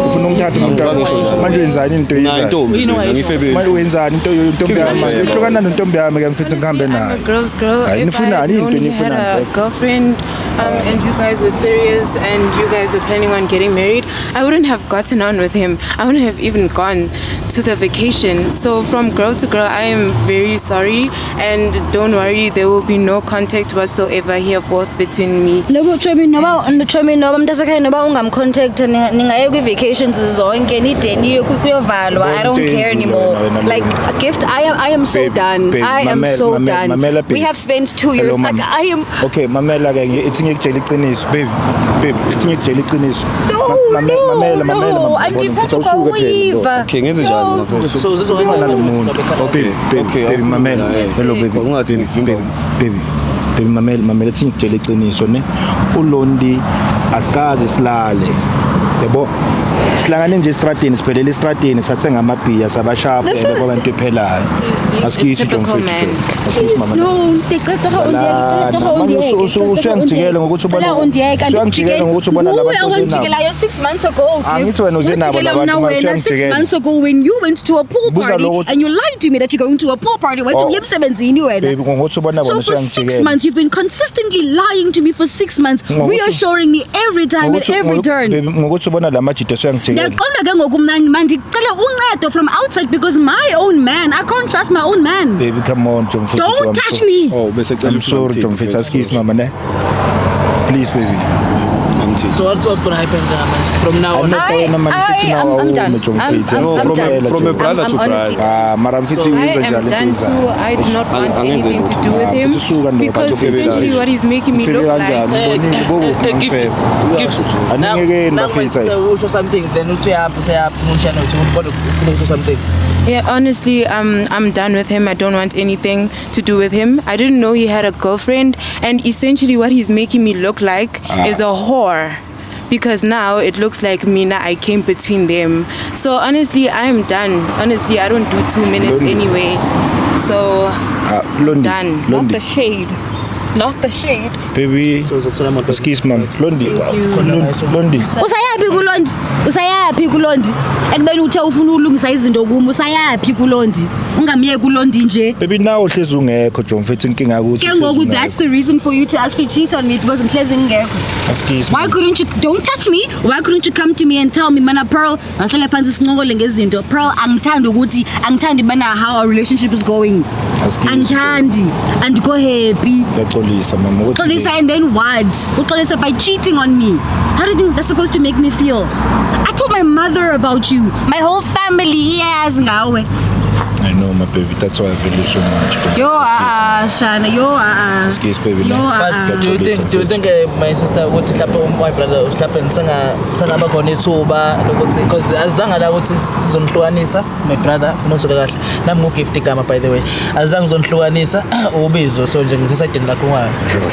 ufuna umthatha umuntu wami manje wenzani into nayo yizayo intombi ngifebile manje wenzani into intombi yami ihlukana nontombi yami ke mfethu ngihambe I'm a nayo girl's girl. Hayi, If I nifunani, had into known you had nifunani, a girlfriend and you guys were serious and you guys were planning on getting married, I wouldn't have gotten on with him. I wouldn't have even gone to the vacation. So from girl to girl, I am very sorry, and don't worry, there will be no contact whatsoever henceforth between me. No, Chomi, no, mntasekhaya noba ungamcontact ningaye kwi-vacations zonke nideni kuyovalwa. I don't care anymore. Like a gift, I am so done. I am so done. We have spent 2 years. Like I am. Okay, mamela ke ithi ngikutshela iqiniso, babe, ithi ngikutshela iqiniso. No, andifuna ukuyiva. Okay, ngenze njani na first? So zizokwenza Baby, mamela. Hello baby. Ungathi Baby, mamela ithi ngikutshela iqiniso ne. uLondi asikaze silale. Yebo. Sihlangane nje estradini siphelele estradini sathenga amabhiya sabashapa kwabantu ephelayo. Asikithi Jomfethu. Asikithi mama. No, ngicela usuyangijikela ngokuthi ubona. Usuyangijikela ngokuthi ubona labantu ongijikelayo 6 months ago. Angithi wena uzenabo labantu usuyangijikela 6 months ago when you went to a pool party and you lied to me that you're going to a pool party went to emsebenzini wena. Baby ngokuthi ubona bona usuyangijikela. So for 6 months you've been consistently lying to me for 6 months, reassuring me every time at every turn. Baby ngokuthi ubona lamajito usuyangijikela. Ngiyaqonda ke ngokumanje ngicela uncedo from outside because my own man, I can't trust my own man. Baby come on Jomfethu. Don't touch me. Oh, bese I'm sorry Jomfethu. Asikithi mama ne. Please baby. So what's going to happen from now on? I'm done. From a brother to brother. Mara mfiti I am done too. I do not want anything to do with him because essentially what he's making me look like. Gift. Now show something. Then show something. Yeah, honestly, I'm done with him. I don't want anything to do with him. I didn't know he had a girlfriend, and essentially what he's making me look like is a whore. Because now it looks like Mina, I came between them. So honestly, I am done. Honestly, I don't do 2 minutes anyway. So I'm done. Not the shade. Not the shade. Baby, excuse ma'am. Londi. Usayaphi kuLondi? Ekubeni uthe ufuna ulungisa izinto kuma usayaphi kuLondi? Ungamiyeke kuLondi nje. Baby now uhlezi ungekho Jomfethu inkinga ukuthi. Ke ngoku that's the reason for you to actually cheat on me because ngihlezi ngekho. Excuse me. Why couldn't you don't touch me? Why couldn't you come to me and tell me mana Pearl, asihlale phansi sinqokole ngezinto. Pearl angithandi bana how our relationship is going. Angithandi and go happy. Uyaxolisa mama. Uxolisa and then what? Uxolisa by cheating on me. How do you think that's supposed to make me feel? I told my mother about you. My whole family has ngawe. I know my baby. That's why I feel you so much. Yo, Shana, yo, Excuse baby. But do you think my sister would slap my brother slap and sanga khona ithuba ukuthi because azange la ukuthi sizonhlukanisa my brother unozola kahle nami ngo gift igama by the way azange zonhlukanisa ubizo so nje ngisesidini lakho ngayo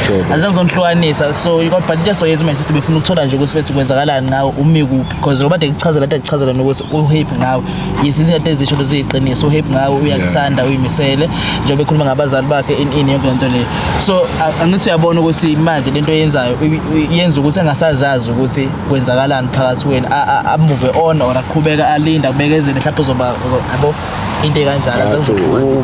Sure. azange zonhlukanisa so but just yethu my sister befuna ukuthola nje ukuthi fethi kwenzakalani ngawo umi kuphi because ngoba ekuchazela nokuthi uhappy ngawo izinto ezisho leziqiniso uhappy ngawo uyakuthanda uyimisele njengoba ekhuluma ngabazali bakhe in yonke lento le so angithi uyabona ukuthi manje lento yenzayo yenza ukuthi engasazazi ukuthi kwenzakalani phakathi wena a move on or aqhubeka alinda kubekezele mhlawumbe uzoba yabo into kanjalo azenza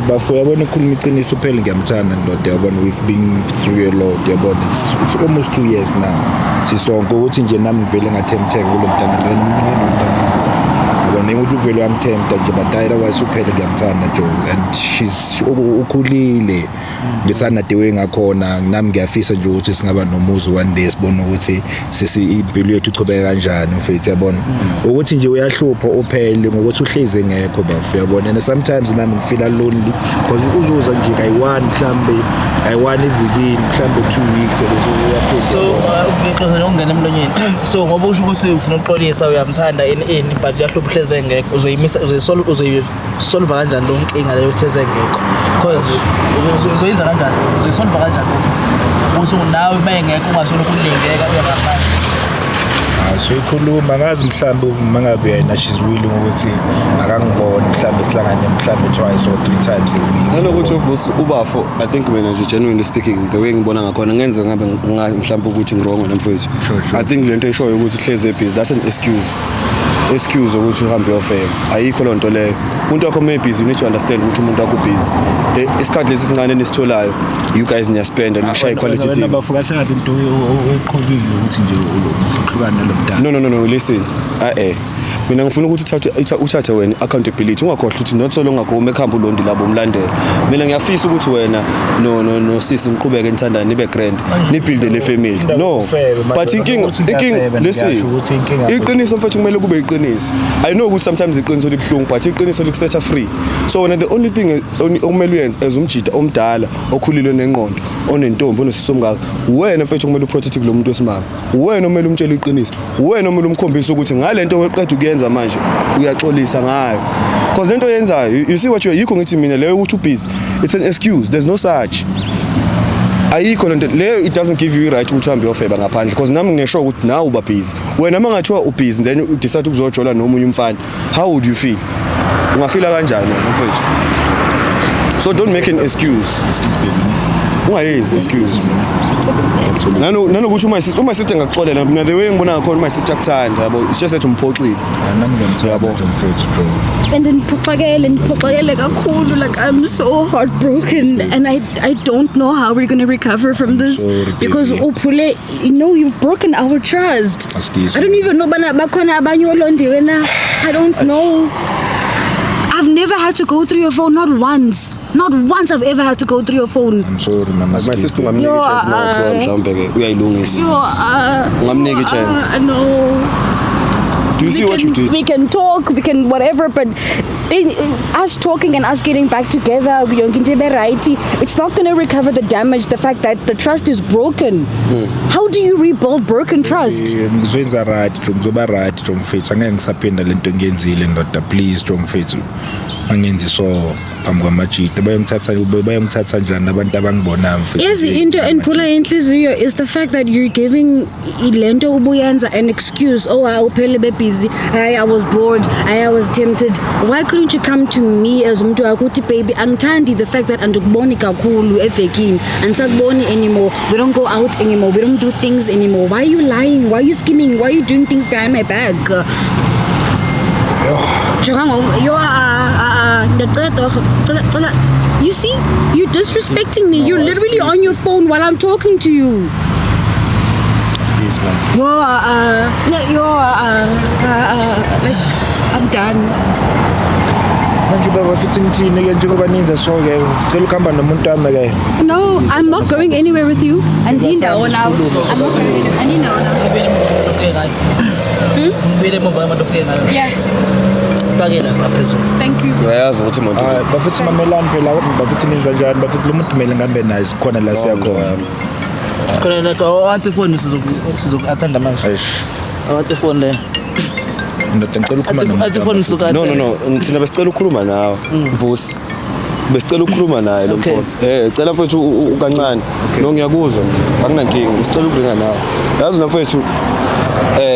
bafu yabona ikhuluma iqiniso phela ngiyamthanda ndoda yabona we've been through a lot yabona it's almost 2 years now sisonke ukuthi nje nami ngivele ngathemtheka kulo mntana lona umncane umntana yabona ukuthi uvele wangithemta nje badayela wayisuphele ngiyamthanda Jo and she's ukhulile ngithanda dewe ngakhona nami ngiyafisa nje ukuthi singaba nomuzi one day sibone ukuthi impilo yethu ichubeka kanjani mfethu yabona ukuthi nje uyahlupha uphele ngokuthi uhleze ngekho bafu yabona and sometimes nami ngifeel lonely because uzuza nje kayi1 mhlambe kayi1 evikini mhlambe 2 weeks ebezo so ngixoxa ngongena emlonyeni so ngoba usho ukuthi ufuna uqolisa uyamthanda in but uyahlupha uhleze ngekho uzoyimisa uzoyisolve kanjani lo nkinga leyo uhleze ngekho because uzoyenza kanjani uzoyisolve kanjani ukuthi nawe mayengekho ungasolo kulingeka uyangaphandle so ikhuluma ngazi mhlambe mangabe yena she's willing ukuthi akangibone mhlambe sihlangane mhlambe twice or 3 times a week nanokuthi uvusi ubafo I think mina nje genuinely speaking the way ngibona ngakhona ngenze ngabe mhlambe ukuthi ngirongo namfowethu I think lento eshoyo ukuthi hleze busy that's an excuse ukuthi uhambe uyofema ayikho lonto leyo umuntu wakho maybe you need to understand ukuthi umuntu wakho busy isikhathi lesi sincane nesitholayo you guys niyaspend and ushaya quality time bafuka hlala into eqhubile ukuthi nje uhlukana nalomntana no listen mina ngifuna ukuthi uthathe wena accountability ungakhohlwa ukuthi not so long ago umekhamba ulondi labo umlandela mina ngiyafisa ukuthi wena no sisi niqhubeke nithandane nibe grand ni build le family no but inkinga listen iqiniso mfethu kumele kube iqiniso I know ukuthi sometimes iqiniso libhlungu but iqiniso likusetha free so when the only thing okumele uyenze as umjida omdala okhulile nenqondo onentombi onesisi omngaka wena mfethu kumele uprotect lo muntu wesimama wena omele umtshela iqiniso wena omele umkhombisa ukuthi ngalento weqeda ukuyenza manje uyaxolisa ngayo because lento yenzayo you see what you yikho ngithi mina leyo ukuthi busy it's an excuse there's no such ayikho lento leyo it doesn't give you right ukuthi uhambe uyofeba ngaphandle because nami nginesho ukuthi nawe uba busy wena mangathiwa ubusy then you decide ukuzojola nomunye umfana how would you feel ungafila kanjani mfethu so don't make an excuse ungayenzi excuse nanokuthi uma sister ngakuxolela mina the way ngibona ngakhona uma sister akuthanda yabo it's just that umphoxile nami ngiyamthanda yabo mfethu Joe and niphoxakele kakhulu like I'm so heartbroken and I don't know how we're going to recover from this because uphule you've broken our trust. I don't even know bakhona abanye olondiwe na I don't know. I've never had to go through your phone, not once I've ever had to go through your phone. I'm sorry mama my sister ngamnike chance mawathiwa mhlawumbe ke uyayilungisa ngamnike chance no do you see what you did we can talk we can whatever but us talking and us getting back together it's not going to recover the damage the fact that the trust is broken. How do you rebuild broken trust? Ngizwenza right ngizoba right mfethu angeke ngisaphinda lento ngiyenzile ndoda please mfethu angenzi so phambi kwamajita bayongithatha njani abantu abangibona mfethu yes into enphula inhliziyo is the fact that you're giving lento ubuyenza an excuse uphele busy I was bored I was tempted why couldn't you come to me as umuntu akuthi baby angithandi the fact that andikuboni kakhulu evekini andisakuboni anymore we don't go out anymore we don't do things anymore why are you lying why are you scheming why are you doing things behind my back you see you're disrespecting me you're literally on your phone while I'm talking to you. Excuse me. Like I'm done. Manje baba fithi ngithini ke njengoba ninza so ke cela ukuhamba nomuntu wami ke No, I'm not going anywhere with you. Andindawo now. I'm not going anywhere. Andindawo now. Ngibele mova abantu ofike ngayo. Yeah. Pakela ngaphezulu. Thank you. uyayazi ukuthi umuntu bafithi mamelani phela bafithi ninza njani bafithi lo muntu kumele ngambe naye sikhona la siyakhona khona la awathi phone sizokuattenda manje awathi phone le ndoda ngicela ukukhuluma athi phone suka no ngithina besicela ukukhuluma nawe Mvusi besicela ukukhuluma naye lo mfowethu cela mfethu ukancane lo ngiyakuzwa akunankingi besicela ukulinga nawe yazi mfethu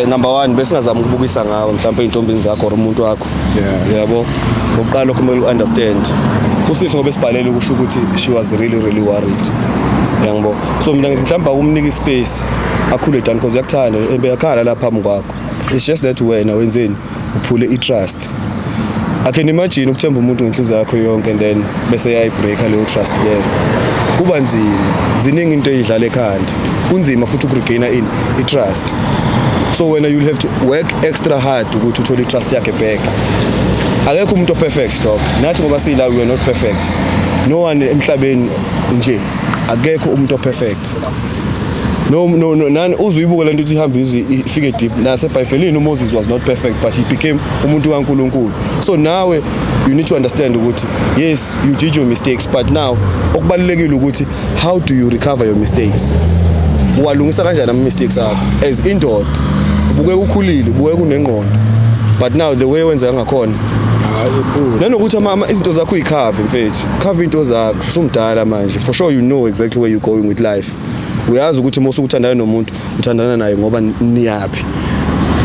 number 1 bese ngazama ukubukisa ngawe mhlawumbe intombini zakho or umuntu wakho yabo ngokuqala kumele uunderstand usisi ngoba esibhalele ukusho ukuthi she was really worried yangibo so mina ngithi mhlawumbe akumnika ispace akhule down because uyakuthanda ebeyakhala lapha phambi kwakho it's just that wena wenzeni uphule itrust I can imagine ukuthemba umuntu ngenhliziyo yakho yonke and then bese yayibreaka leyo trust leyo kuba nzima ziningi into ezidlala ekhanda kunzima futhi ukuregaina itrust so when you'll have to work extra hard ukuthi uthole itrust yakhe back akekho umuntu perfect dog nathi ngoba sila we are not perfect no one emhlabeni nje akekho umuntu perfect no nani uzuyibuka lento ukuthi ihamba ifike deep nase eBhayibhelini uMoses was not perfect but he became umuntu kaNkulunkulu so nawe you need to understand ukuthi yes you did your mistakes but now okubalekile ukuthi how do you recover your mistakes walungisa kanjani ama mistakes akho as indoda ubuke ukhulile ubuke kunengqondo but now the way wenza ngakhona nanokuthi izinto zakho uyikhave mfethu khave into zakho usumdala manje for sure you know exactly where you're going with life uyazi ukuthi mose ukuthandana nomuntu uthandana naye ngoba niyapi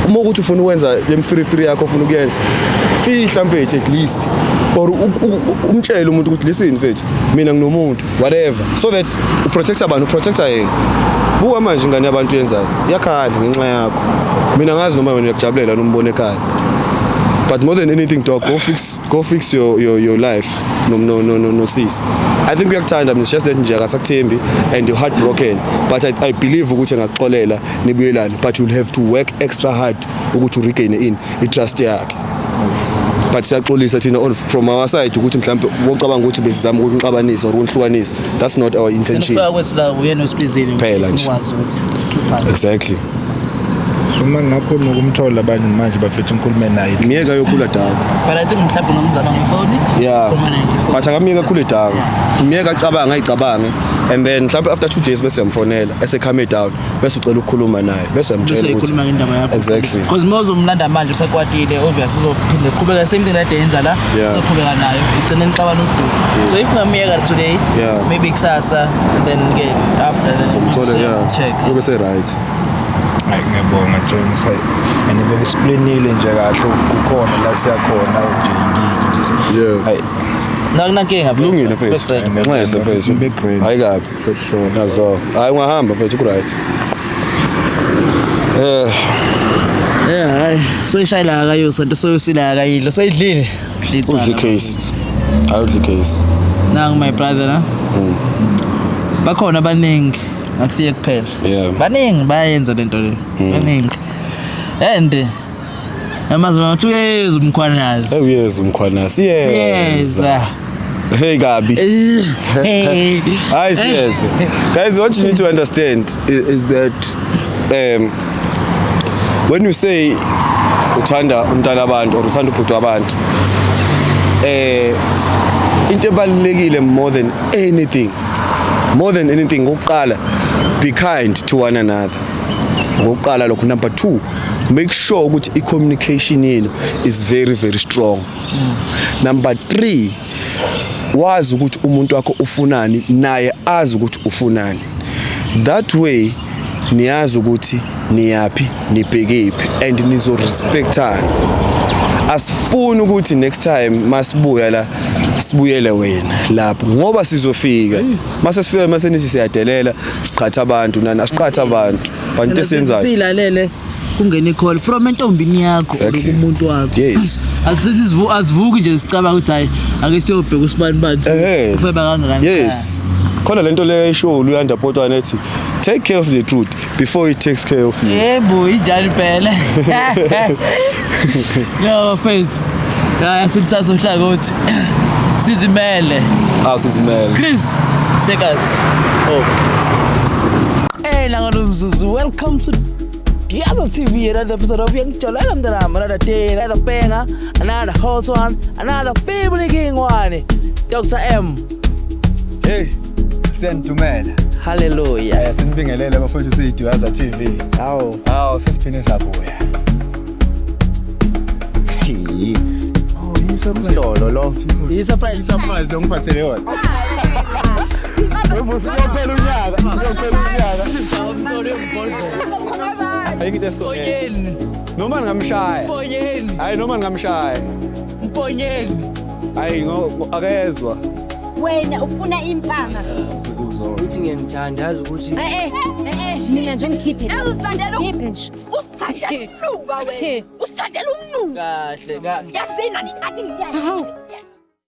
uma ukuthi ufuna ukwenza lemfree yakho ufuna ukuyenza fihla mfethu at least or umtshela umuntu ukuthi listen mfethu mina nginomuntu whatever so that uprotect abantu uprotecta yena buka manje ingane yabantu yenzayo yakhala ngenxa yakho mina ngazi noma wena uyakujabulela nombone ekhaya But more than anything, dog, go fix your life. No, sis. I think uyakuthanda mina just that nje akasakuthembi and you're heartbroken. But I believe ukuthi ngakuxolela nibuyelana, but you'll have to work extra hard ukuthi regain trust yakhe. But siyaxolisa thina from our side ukuthi mhlambe wocabanga ukuthi besizama ukunixabanisa or ukunhlukanisa. That's not our intention. Sifaka kwesila uyena usibizile Phela nje. ukwazi ukuthi sikhipha. Exactly. So mangakhona ukumthola abantu manje bafethu ngikhulume naye. Miyeka yokhula dawo. But I think mhlawumbe ngomzama ngefoni. Yeah. Khuluma naye ngefoni. But akamiyeka khule dawo. Miyeka acabanga ayicabange and then mhlawumbe after 2 days bese uyamfonela ese-calm down bese ucela ukukhuluma naye bese uyamtshela Bese ukuthi ikhuluma ngendaba yakho. Exactly. Because mawuzo umlanda manje usekwatile obvious uzophinda qhubeka same thing that yenza la. Yeah. Uqhubeka nayo. Igcine niqabana udumo. So if ngamiyeka today, Yeah. maybe kusasa and then again after that umthole yeah check. kube se-right. Hayi ngiyabonga Jones hayi. And bengixplainile nje kahle kukhona la siyakhona nje ngiki. Yeah. Hayi. Nakunankinga Kulungile mfethu. Nxese mfethu. Hayi kabi. For sure. Nazo. Hayi ungahamba mfethu ku-right. hayi soyishayela akayuso nto soyusila akayidlo soyidlile. Udle case. Hayi udle case. Nangu my brother na. Bakhona abaningi akusiye kuphela. Yeah. Baningi bayenza lento le. Baningi. And amazwi ngathi uyeza umkhwanazi. Uyeza umkhwanazi. Siyeza. Hey Gabi. Hey. Hi yes. Guys, what you need to understand is that when you say uthanda umntana abantu or uthanda ubhuti wabantu into ebalulekile more than anything ngokuqala be kind to one another. Ngokuqala lokho. Number 2, make sure ukuthi i-communication yenu is very very strong. Number 3, wazi ukuthi umuntu wakho ufunani naye azi ukuthi ufunani. That way niyazi ukuthi niyapi nibhekephi and nizo respectana. Asifuni ukuthi next time masibuya la sibuyele wena lapho ngoba sizofika mase sifika mase nithi siyadelela siqhatha abantu nani asiqhatha abantu but into esenzayo silalele kungena icall from entombini yakho umuntu wakho. Yes. Asivuki nje sicaba ukuthi hayi ake siyobheka usibani bantu ufeba kangakanani. Yes. Khona lento le show uYanda Potwana ethi take care of the truth before it takes care of you. Yebo ijali phela. No faith. Ya sitsazohlala ukuthi sizimele. Sizimele. Chris, take us. Hey Langolumzuzu, welcome to the other TV, another episode of Young Chola. Another day, another banger, another hot one, another family king one. Dr. M. Hey, siyantumela. Hallelujah. Sinibingelele bafowethu siyiDwaza TV. Hawo sesiphine sabuya. Isamhlolo lo. Surprise lo ngiphathele yona. Uyophela unyaka. Ayikho so. Noma ngamshaya. Hayi noma ngamshaya. Mponyeni. Hayi akezwa. Wena ufuna impama. Uthi ngiyanithanda yazi ukuthi Mina nje ngikhiphe. Uzithandela nje. Usithandela umnuka wena. Usithandela umnuka. Kahle. Yasina ni athi ngiyani.